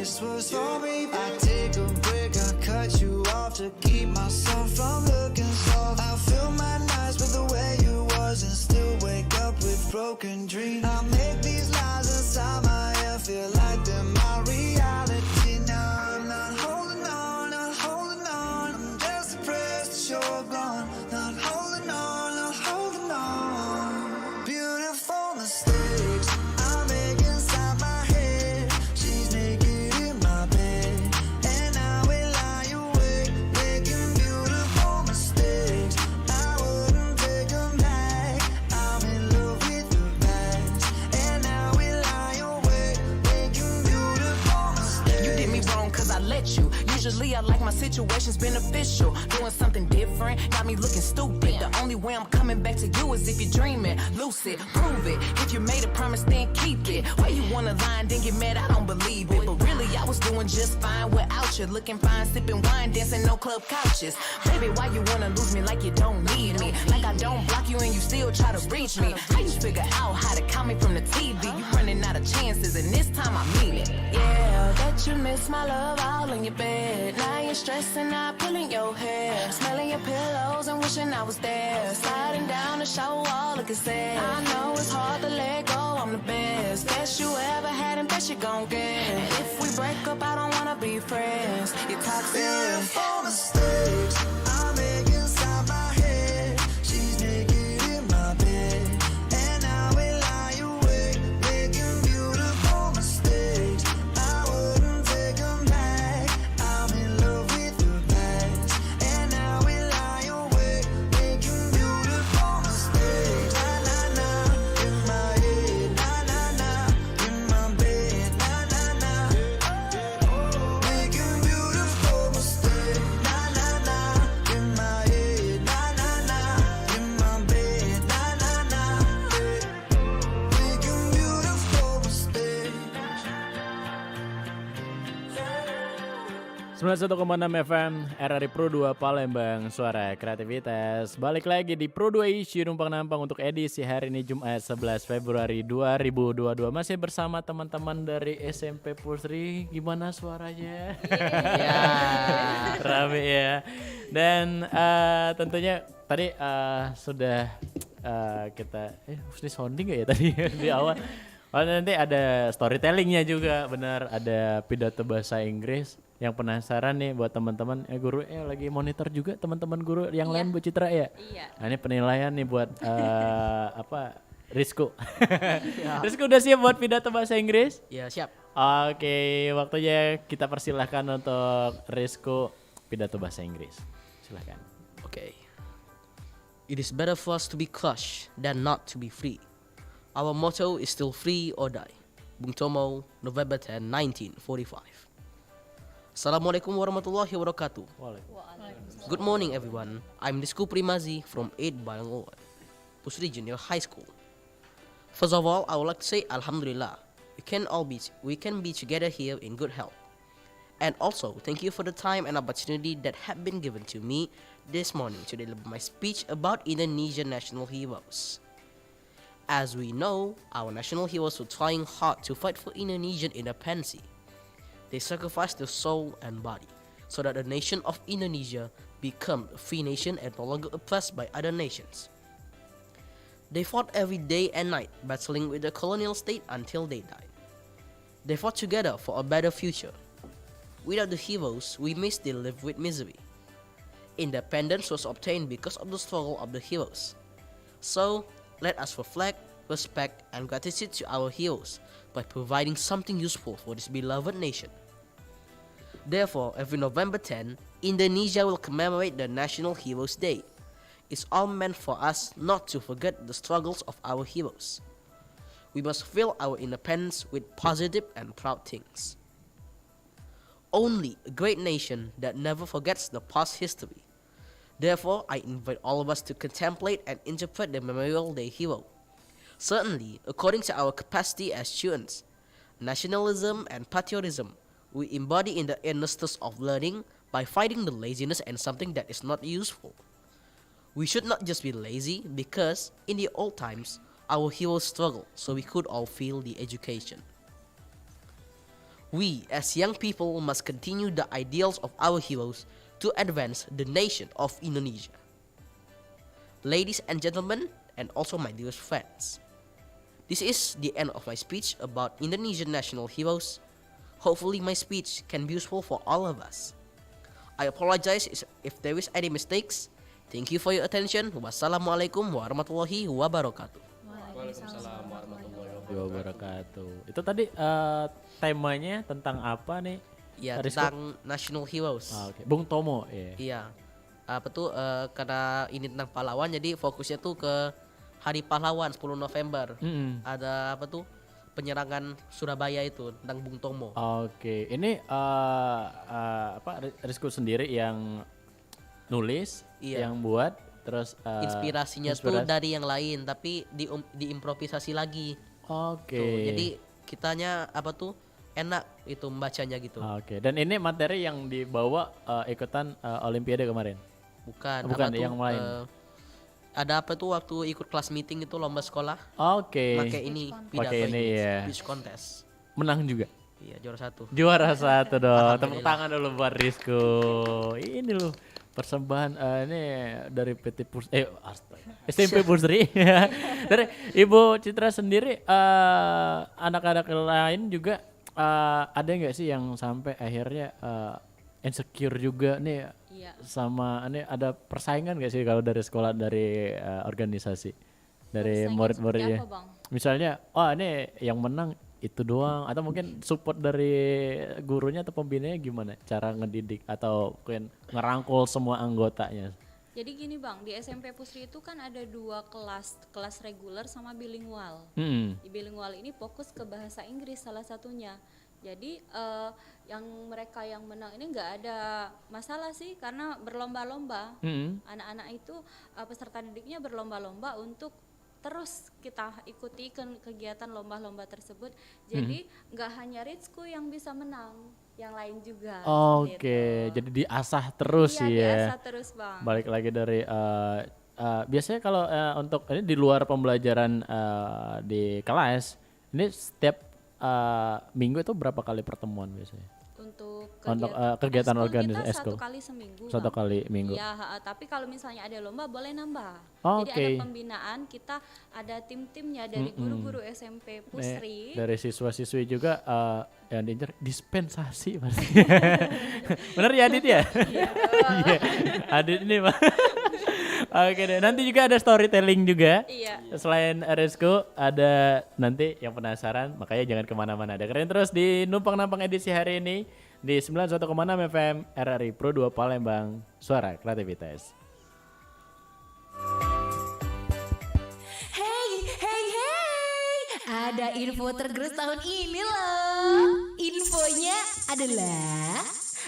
this was for me. I take a break, I cut you off to keep myself from looking soft. I fill my nights with the way you was and still wake up with broken dreams. I make these lies inside my head feel like they're my reality. Now I'm not holding on, not holding on. I'm just depressed that you're gone. Not holding on, not holding on. Beautiful mistakes I make inside my head. She's naked in my bed, and I will lie awake, making beautiful mistakes. I wouldn't take them back. I'm in love with the past, and I will lie awake, making beautiful mistakes. You did me wrong cause I let you. Usually I like my situations beneficial. Doing something different got me looking stupid. The only way I'm coming back to you is if you're dreaming. Lucid, prove it. If you made a promise, then keep it. Why you wanna lie and then get mad? I don't believe it. But really, I was doing just fine without you. Looking fine, sipping wine, dancing no club couches. Baby, why you wanna lose me like you don't need me? Like I don't block you and you still try to reach me. How you figure out how to call me from the TV? You running out of chances and this time I mean it. Yeah, that you miss my love all in your bed. Now you're stressing out, pulling your hair, smelling your pillows and wishing I was there. Sliding down the shower wall, looking sad. I know it's hard to let go, I'm the best you ever had and best you gon' get. And if we break up, I don't wanna be friends. You're toxic. Beautiful mistakes I make inside my head. She's naked in my bed, and I will lie awake, making beautiful mistakes. I wouldn't take them back. I'm in love with the past, and I will lie awake, making beautiful mistakes. Na na na, in my head. Na na na, in my bed. Na na na, making beautiful mistakes. Na na na, in my head. Na na na, in my bed. Na na na, making beautiful mistakes. 91,6 FM RRI Pro 2 Palembang, suara kreativitas. Balik lagi di Pro 2 Issue Numpang Nampang untuk edisi hari ini Jumat 11 Februari 2022. Masih bersama teman-teman dari SMP Pulsri. Gimana suaranya? Rame ya. Dan tentunya tadi sudah kita ini sounding gak ya tadi di awal. Nanti ada storytellingnya juga, benar, ada pidato bahasa Inggris. Yang penasaran nih buat teman-teman, guru lagi monitor juga teman-teman guru yang lain Bu Citra ya. Iya. Nah, ini penilaian nih buat Rizko. Rizko udah siap buat pidato bahasa Inggris? Ya, siap. Oke, waktunya kita persilahkan untuk Rizko pidato bahasa Inggris. Silahkan. Okay. It is better for us to be crushed than not to be free. Our motto is still free or die. Bung Tomo, November 10, 1945. Assalamualaikum warahmatullahi wabarakatuh. Good morning everyone. I'm Rizko Primazi from 8 Balangowan, Pusri Junior High School. First of all, I would like to say Alhamdulillah. We can be together here in good health. And also, thank you for the time and opportunity that have been given to me this morning to deliver my speech about Indonesian national heroes. As we know, our national heroes were trying hard to fight for Indonesian independence. They sacrificed their soul and body so that the nation of Indonesia become a free nation and no longer oppressed by other nations. They fought every day and night, battling with the colonial state until they died. They fought together for a better future. Without the heroes, we may still live with misery. Independence was obtained because of the struggle of the heroes. So, let us reflect, respect, and gratitude to our heroes by providing something useful for this beloved nation. Therefore, every November 10, Indonesia will commemorate the National Heroes Day. It's all meant for us not to forget the struggles of our heroes. We must fill our independence with positive and proud things. Only a great nation that never forgets the past history. Therefore, I invite all of us to contemplate and interpret the Memorial Day hero. Certainly, according to our capacity as students, nationalism and patriotism we embody in the earnestness of learning by fighting the laziness and something that is not useful. We should not just be lazy because, in the old times, our heroes struggled so we could all feel the education. We as young people must continue the ideals of our heroes to advance the nation of Indonesia. Ladies and gentlemen, and also my dearest friends, this is the end of my speech about Indonesian national heroes. Hopefully my speech can be useful for all of us. I apologize if there is any mistakes. Thank you for your attention. Wassalamualaikum warahmatullahi wabarakatuh. Waalaikumsalam warahmatullahi wabarakatuh. Itu tadi temanya tentang apa nih? Ya, tentang National Heroes. Oke. Bung Tomo, Iya. Apa tuh karena ini tentang pahlawan, jadi fokusnya tuh ke Hari Pahlawan 10 November. Ada apa tuh? Penyerangan Surabaya itu tentang Bung Tomo. Oke. Ini Rizko sendiri yang nulis, yang buat, terus inspirasinya tuh dari yang lain, tapi diimprovisasi lagi. Oke. Tuh, jadi kitanya apa tuh enak itu membacanya gitu. Oke. Dan ini materi yang dibawa ikutan Olimpiade kemarin? Bukan yang lain. Ada apa tuh waktu ikut kelas meeting itu lomba sekolah? Oke. Pakai ini pidato ya. Speech contest. Menang juga? Iya, juara 1. Juara 1 dong. Tepuk tangan dulu buat Rizko. Ini loh persembahan ini dari PT SMP Pusri. Dari Ibu Citra sendiri, anak-anak lain juga ada nggak sih yang sampai akhirnya insecure juga nih? Iya. Sama ini ada persaingan nggak sih kalau dari sekolah, dari organisasi, dari murid-muridnya? Misalnya, ini yang menang itu doang, atau mungkin support dari gurunya atau pembinanya gimana cara ngedidik atau mungkin ngerangkul semua anggotanya? Jadi gini Bang, di SMP Pusri itu kan ada 2 kelas reguler sama bilingual. Di bilingual ini fokus ke bahasa Inggris salah satunya. Jadi yang mereka yang menang ini nggak ada masalah sih, karena berlomba-lomba. Anak-anak itu peserta didiknya berlomba-lomba untuk terus kita ikuti kegiatan lomba-lomba tersebut. Jadi nggak hanya Rizko yang bisa menang, yang lain juga. Oke, jadi diasah terus ya. Diasah terus Bang. Balik lagi dari biasanya kalau untuk ini di luar pembelajaran di kelas, ini setiap minggu itu berapa kali pertemuan biasanya? Untuk kegiatan organisasi eskul kita 1 kali seminggu. 1 kali minggu. Ya, tapi kalau misalnya ada lomba boleh nambah. Jadi ada pembinaan, kita ada tim-timnya dari guru-guru SMP Pusri. Dari siswa-siswi juga yang diincar dispensasi pasti. Bener ya Adit ya? Iya. Adit ini Pak. Oke deh, nanti juga ada storytelling juga. Iya. Selain Rizko, ada nanti yang penasaran, makanya jangan kemana-mana. Dengerin terus di Numpang Nampang edisi hari ini di 91,6 FM RRI Pro 2 Palembang, Suara Kreativitas. Hey, ada info tergerus tahun ini loh. Infonya adalah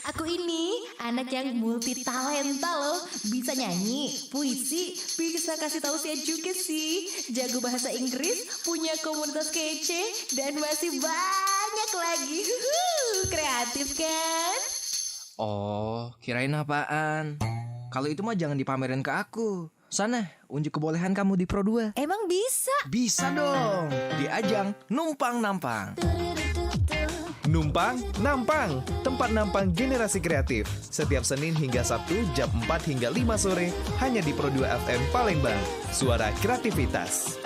aku ini anak yang multi talenta loh. Bisa nyanyi, puisi, bisa kasih tahu saya juga sih. Jago bahasa Inggris, punya komunitas kece, dan masih banyak lagi. Kreatif kan? Oh, kirain apaan? Kalau itu mah jangan dipamerin ke aku. Sana, unjuk kebolehan kamu di Pro 2. Emang bisa? Bisa dong. Di ajang Numpang Nampang. Numpang Nampang, tempat nampang generasi kreatif. Setiap Senin hingga Sabtu jam 4 hingga 5 sore hanya di Pro 2 FM Palembang. Suara kreativitas.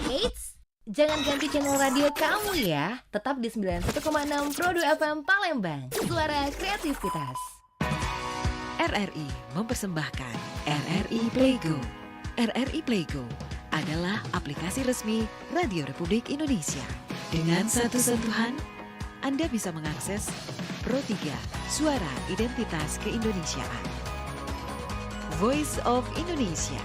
Eits, jangan ganti channel radio kamu ya. Tetap di 91,6 Pro 2 FM Palembang. Suara kreativitas. RRI mempersembahkan RRI Playgo. RRI Playgo adalah aplikasi resmi Radio Republik Indonesia. Dengan satu sentuhan, Anda bisa mengakses Pro 3, Suara Identitas Keindonesiaan. Voice of Indonesia.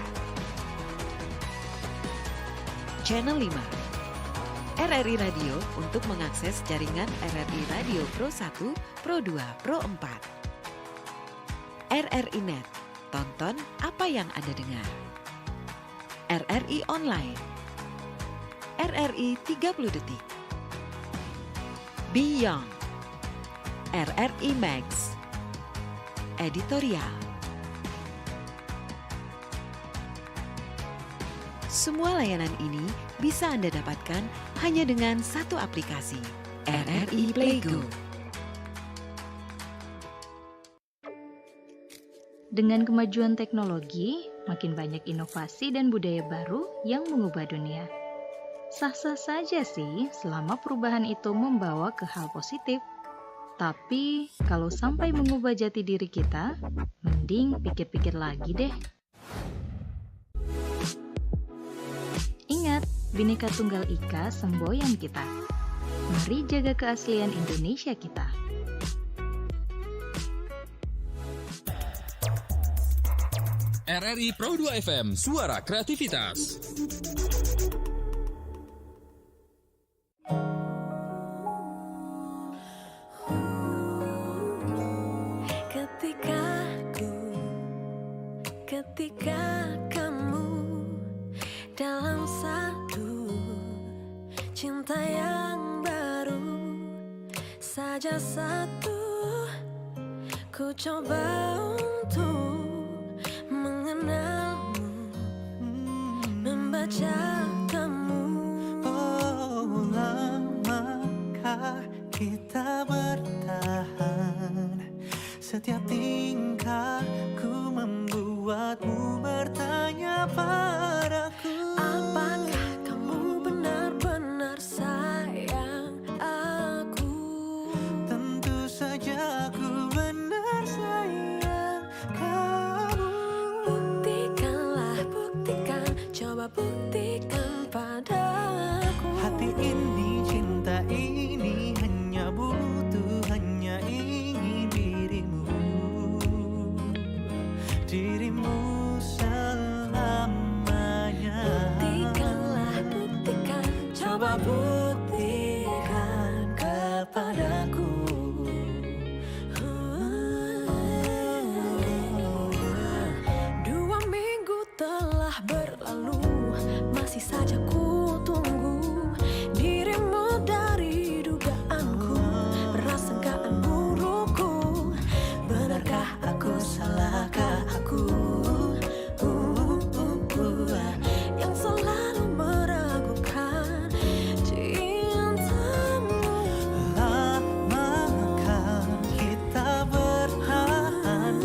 Channel 5. RRI Radio untuk mengakses jaringan RRI Radio Pro 1, Pro 2, Pro 4. RRI Net, tonton apa yang Anda dengar. RRI Online, RRI 30 Detik, Beyond, RRI Max, Editorial. Semua layanan ini bisa Anda dapatkan hanya dengan satu aplikasi, RRI Playgo. Dengan kemajuan teknologi, makin banyak inovasi dan budaya baru yang mengubah dunia. Sah-sah saja sih selama perubahan itu membawa ke hal positif. Tapi kalau sampai mengubah jati diri kita, mending pikir-pikir lagi deh. Ingat, Bhinneka Tunggal Ika semboyan kita. Mari jaga keaslian Indonesia kita. RRI Pro 2 FM, suara kreativitas. Ketika kamu dalam satu cinta yang baru saja satu, ku coba untuk mengenalmu, membaca kamu. Oh, lamakah kita bertahan? Setiap tingkahku membuatmu bertanya padaku, apakah kamu benar-benar sayang aku? Tentu saja aku benar sayang kamu. Buktikanlah, buktikan, coba buktikan padaku. Hati ini, cinta ini hanya butuh, hanya ingin dirimu selamanya. Buktikanlah, buktikan, coba buktikan kepadaku. Dua minggu telah berlalu, masih saja ku tunggu dirimu dari dugaanku, prasangkaan burukku. Benarkah aku, salahkah aku yang selalu meragukan cintamu? Lamakah kita bertahan?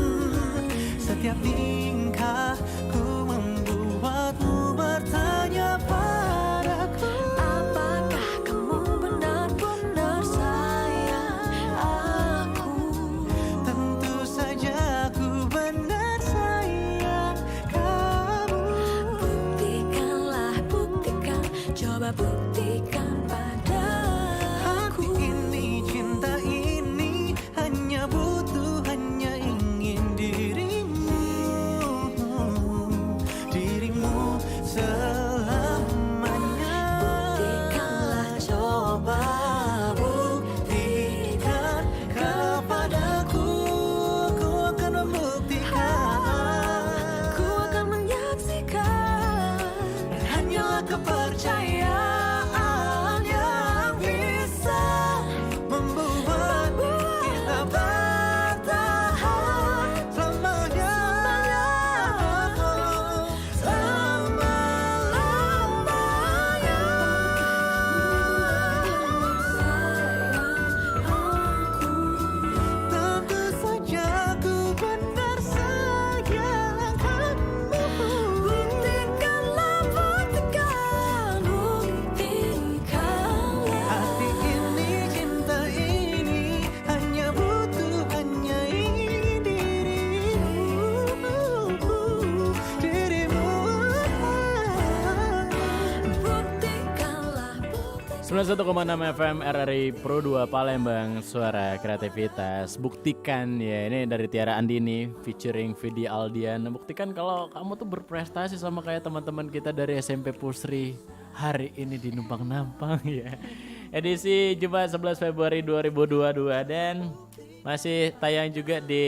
Setiap tingkahku membuatmu bertanya padaku, apakah kamu benar-benar sayang aku? Tentu saja aku benar sayang kamu. Buktikanlah, buktikan, coba buktikan padaku. Hati ini, cinta ini hanya butuh, hanya ingin dirimu selamanya. Buktikanlah, coba buktikan kepadaku. Ku akan membuktikan, ku akan menyaksikan, dan hanyalah kepercayaan yang bisa membuat kita bertahan selamanya. Tentu saja ku benar sayang kamu. Buktikanlah, buktikan, buktikanlah. Hati ini, cinta ini hanya butuh, hanya ingin dirimu. Buktikanlah, 91,6 FM RRI Pro 2 Palembang, suara kreativitas. Buktikan ya, ini dari Tiara Andini featuring Vidi Aldian. Buktikan kalau kamu tuh berprestasi sama kayak teman-teman kita dari SMP Pusri hari ini di Numpang Nampang ya. Edisi Jumat 11 Februari 2022 dan masih tayang juga di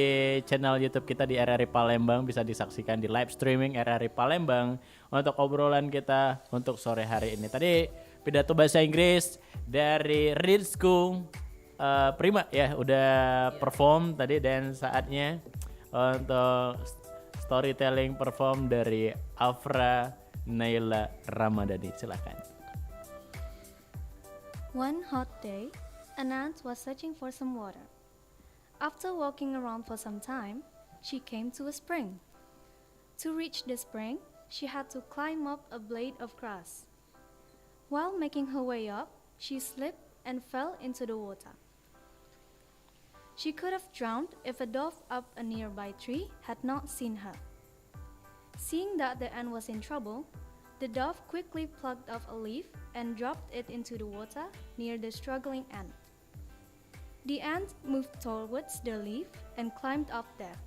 channel YouTube kita di RRI Palembang, bisa disaksikan di live streaming RRI Palembang untuk obrolan kita untuk sore hari ini. Tadi pidato bahasa Inggris dari Rizku Prima ya udah perform tadi, dan saatnya untuk storytelling perform dari Afra Naila Ramadhani. Silakan. One hot day, an ant was searching for some water. After walking around for some time, she came to a spring. To reach the spring, she had to climb up a blade of grass. While making her way up, she slipped and fell into the water. She could have drowned if a dove up a nearby tree had not seen her. Seeing that the ant was in trouble, the dove quickly plucked off a leaf and dropped it into the water near the struggling ant. The ant moved towards the leaf and climbed up there.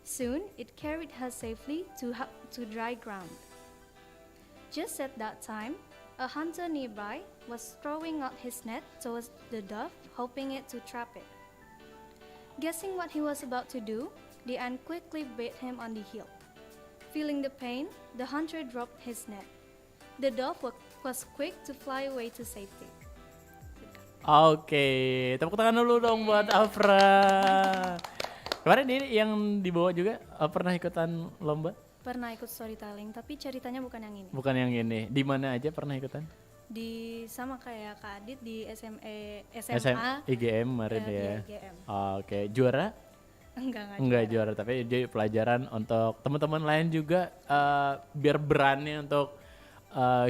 Soon, it carried her safely to dry ground. Just at that time, a hunter nearby was throwing out his net towards the dove, hoping it to trap it. Guessing what he was about to do, the ant quickly bit him on the heel. Feeling the pain, the hunter dropped his net. The dove was quick to fly away to safety. Oke, tepuk tangan dulu dong buat Afra. Kemarin ini yang dibawa juga pernah ikutan lomba? Pernah ikut storytelling, tapi ceritanya bukan yang ini. Bukan yang ini. Di mana aja pernah ikutan? Di sama kayak Kak Adit di SMA IGM kemarin ya. IGM. Oke, juara? Enggak juara, tapi jadi pelajaran untuk teman-teman lain juga biar berani untuk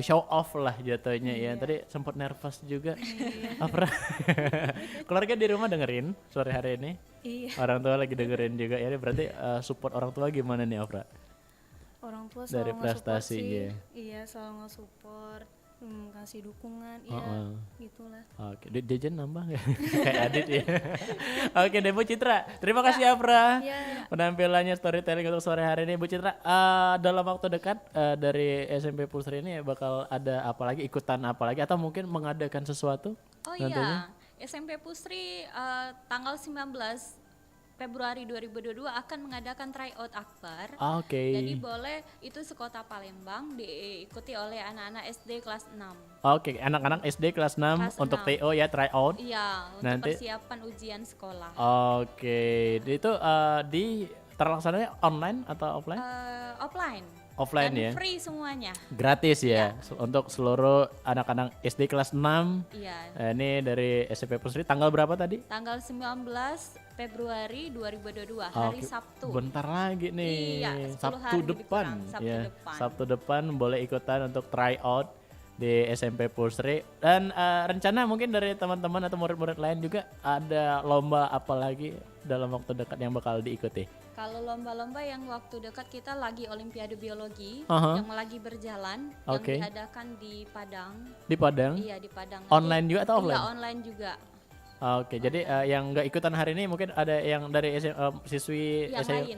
show off lah jatuhnya ya. Tadi sempat nervous juga. Apa? Keluarga di rumah dengerin sore hari ini? Iya. Orang tua lagi dengerin juga ya. Berarti support orang tua gimana nih, Afra? Orang tua dari selalu prestasinya. Iya, selalu nge-support, kasih dukungan, iya, gitulah. Oke, Dejen nambah nggak? Kayak Adit ya. Oke deh Bu Citra, terima kasih Afra. Penampilannya storytelling untuk sore hari ini Bu Citra. Dalam waktu dekat dari SMP Pusri ini bakal ada apa lagi, ikutan apa lagi, atau mungkin mengadakan sesuatu? Oh nantinya? iya, SMP Pusri tanggal 19 Februari 2022 akan mengadakan tryout akbar. Oke. Jadi boleh itu sekota Palembang diikuti oleh anak-anak SD kelas 6. Oke, anak-anak SD kelas 6 untuk TO ya, tryout. Iya, untuk nanti persiapan ujian sekolah. Oke, itu terlaksananya online atau offline? Offline. Offline dan ya. Free semuanya. Gratis ya, untuk seluruh anak-anak SD kelas 6. Iya. Ini dari SMP Pusri tanggal berapa tadi? Tanggal 19 Februari 2022, hari Sabtu. Bentar lagi nih. Iya, Sabtu depan. Sabtu depan boleh ikutan untuk tryout di SMP Pusri. Dan rencana mungkin dari teman-teman atau murid-murid lain juga ada lomba apa lagi dalam waktu dekat yang bakal diikuti? Kalau lomba-lomba yang waktu dekat kita lagi Olimpiade Biologi yang lagi berjalan, yang diadakan di Padang. Di Padang? Iya, di Padang. Online juga atau offline? Iya, online juga. Oke, jadi yang nggak ikutan hari ini mungkin ada yang dari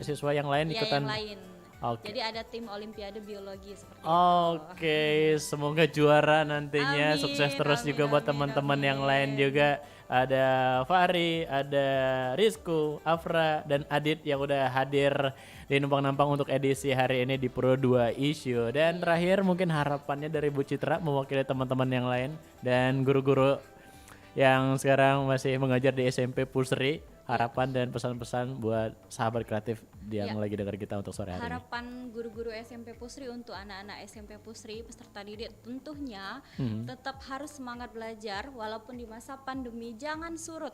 siswa yang lain ikutan. Yang lain. Okay. Jadi ada tim Olimpiade Biologi seperti itu. Oke, semoga juara nantinya. Sukses terus juga buat teman-teman yang lain juga. Ada Fahri, ada Rizku, Afra, dan Adit yang udah hadir di Numpang Nampang untuk edisi hari ini di Pro 2 Issue. Dan terakhir mungkin harapannya dari Bu Citra mewakili teman-teman yang lain dan guru-guru yang sekarang masih mengajar di SMP Pusri, harapan dan pesan-pesan buat sahabat kreatif yang lagi dengar kita untuk sore hari ini. Harapan guru-guru SMP Pusri untuk anak-anak SMP Pusri peserta didik tentunya tetap harus semangat belajar walaupun di masa pandemi. Jangan surut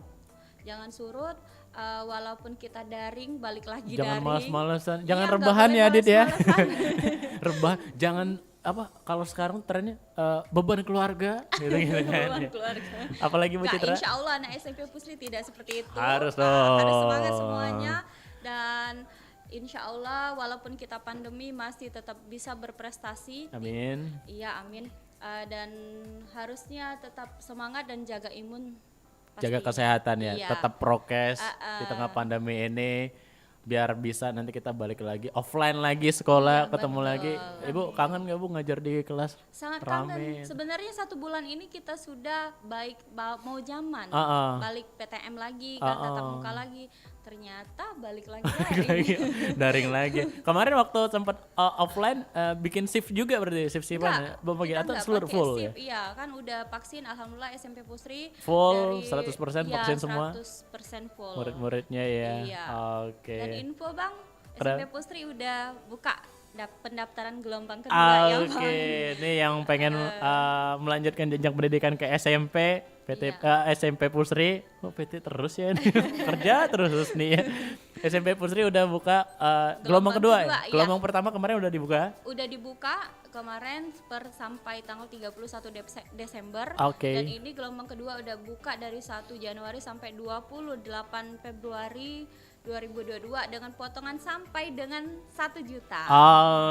walaupun kita daring, balik lagi jangan daring. Malas-malesan, jangan rebahan ya Adit ya. Rebah, jangan kalau sekarang trennya beban keluarga gitu kan. Beban keluarga. Apalagi Bu Citra. Insya Allah anak SMP Pusri tidak seperti itu. Harus dong. Harus semangat semuanya dan insya Allah walaupun kita pandemi masih tetap bisa berprestasi. Amin. Iya, amin. Dan harusnya tetap semangat dan jaga imun. Jaga kesehatan ya, iya. Tetap prokes di tengah pandemi ini. Biar bisa nanti kita balik lagi offline lagi sekolah, ketemu lagi. Ibu kangen gak Bu ngajar di kelas? Sangat rame. kangen. Sebenarnya 1 bulan ini kita sudah mau zaman balik PTM lagi, tatap muka lagi. Ternyata balik lagi daring lagi. Kemarin waktu sempat offline bikin shift juga berarti shift-shiftan ya? Atau seluruh full ya? Iya kan udah vaksin, alhamdulillah SMP Pusri full dari, 100% vaksin semua? 100% full. Murid-muridnya ya? Iya. Oke. Dan info Bang, SMP Pusri udah buka pendaftaran gelombang kedua yang ini yang pengen melanjutkan jenjang pendidikan ke SMP, SMP Pusri. PT terus ya nih. Kerja terus nih ya. SMP Pusri udah buka gelombang kedua ya? Gelombang pertama kemarin udah dibuka? Udah dibuka kemarin sampai tanggal 31 Desember. Okay. Dan ini gelombang kedua udah buka dari 1 Januari sampai 28 Februari 2022 dengan potongan sampai dengan 1 juta.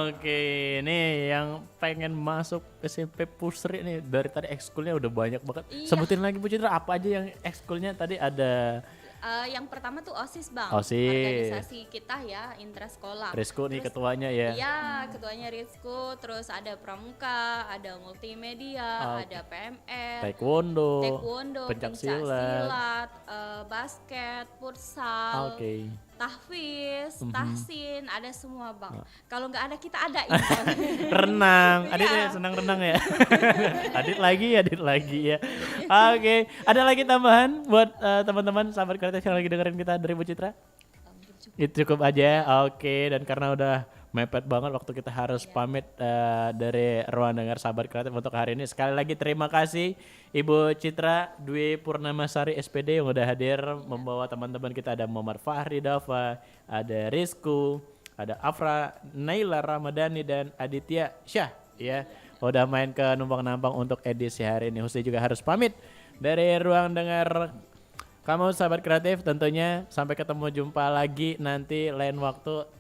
Oke, nih yang pengen masuk SMP Pusri nih dari tadi ekskulnya udah banyak banget. Iya. Sebutin lagi Bu Citra apa aja yang ekskulnya tadi ada. Yang pertama tuh OSIS Bang, OSIS. organisasi kita ya intrasekolah. Rizko nih ketuanya ya. Iya, ketuanya Rizko, terus ada pramuka, ada multimedia, ada PMR, taekwondo, pencaksilat, basket, futsal, tahfiz, tahsin, ada semua Bang. Kalau nggak ada kita ada itu. Renang, Adit ya senang renang ya. Adit lagi ya. Oke, ada lagi tambahan buat teman-teman sahabat kreatif yang lagi dengerin kita dari Bu Citra? Itu cukup aja. Oke, dan karena udah mepet banget waktu kita harus pamit dari ruang dengar sahabat kreatif untuk hari ini. Sekali lagi terima kasih Ibu Citra Dwi Purnamasari SPD yang udah hadir membawa teman-teman kita. Ada Muhammad Fahri Dava, ada Rizku, ada Afra Naila Ramadhani dan Aditya Syah ya. Udah main ke numpang-nampang untuk edisi hari ini. Husni juga harus pamit dari ruang dengar kamu sahabat kreatif. Tentunya sampai ketemu jumpa lagi nanti lain waktu.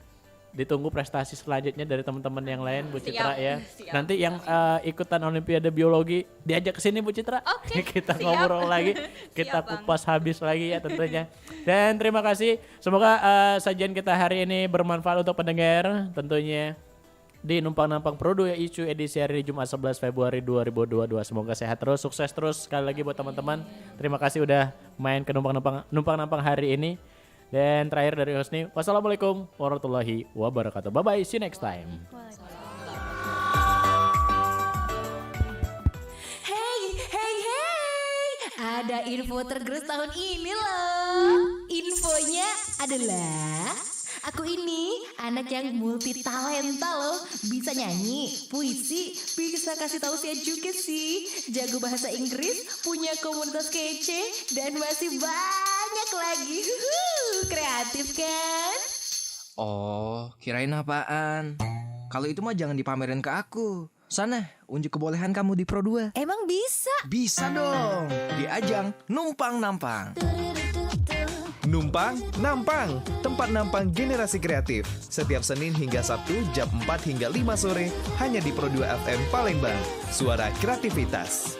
Ditunggu prestasi selanjutnya dari teman-teman yang lain Bu Citra ya. Nanti yang ikutan Olimpiade Biologi diajak ke sini Bu Citra. Kita ngobrol lagi, kita kupas habis lagi ya tentunya. Dan terima kasih. Semoga sajian kita hari ini bermanfaat untuk pendengar tentunya. Di Numpang-Nampang Produ ya Isu edisi hari Jumat 11 Februari 2022. Semoga sehat terus, sukses terus. Sekali lagi buat teman-teman. Terima kasih udah main ke Numpang-Nampang hari ini. Dan terakhir dari Husni, wassalamualaikum warahmatullahi wabarakatuh. Bye-bye, see you next time. Hey, ada info tergerus tahun ini loh. Infonya adalah aku ini anak yang multi talenta loh. Bisa nyanyi, puisi, bisa kasih tausiah juga sih. Jago bahasa Inggris, punya komunitas kece, dan masih banyak lagi. Kreatif kan? Oh, kirain apaan? Kalau itu mah jangan dipamerin ke aku. Sana, unjuk kebolehan kamu di Pro 2. Emang bisa? Bisa dong. Di ajang Numpang-Nampang. Numpang Nampang, tempat nampang generasi kreatif. Setiap Senin hingga Sabtu jam 4 hingga 5 sore hanya di Pro 2 FM Palembang. Suara kreativitas.